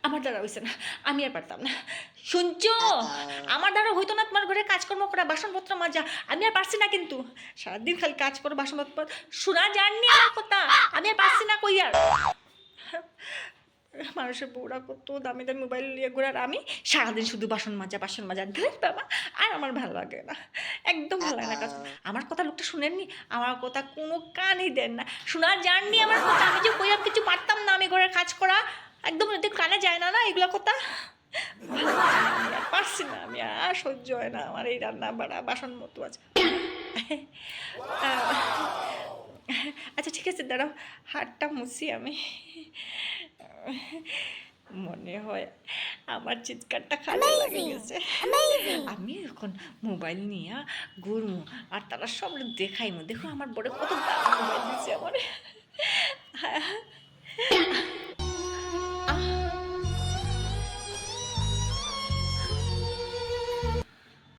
আমার দ্বারা হইছে না, আমি আর পারতাম না। শুনছো, আমার দ্বারা হইতো না তোমার ঘরে কাজকর্ম করা, বাসনপত্র মাজা, আমি আর পারছি না। কিন্তু সারাদিন খালি কাজ করো, বাসনপত্র শোনা যাননি আমার কথা, আমি আর পারছি না কই আর। মানুষের বউরা কত দামি দামি মোবাইল নিয়ে ঘোরে, আর আমি সারাদিন শুধু বাসন মাজা ধরে বাবা। আর আমার ভালো লাগে না, একদম ভালো লাগে না কাজ। আমার কথা লোকটা শুনেননি, আমার কথা কোনো কানই দেন না, শোনা যাননি আমার কথা। আমি যে কইলাম কিছু পারতাম না আমি ঘরের কাজ করা, একদম এতে কানে যায় না, না এগুলো কথা। ভালো লাগে না, আমি আর পারছি না, আমি আর সহ্য হয় না আমার এই রান্না বাড়া বাসন মতো আছে। আচ্ছা ঠিক আছে, দাঁড়াও, হাতটা মুছি আমি। মনে হয় আমার চিৎকারটা কাজে লাগে গেছে। আমি এখন মোবাইল নিয়ে ঘুরমু, আর তারা সব দেখাইমু, দেখো আমার বড় কত দামি মোবাইল দিচ্ছে আমার।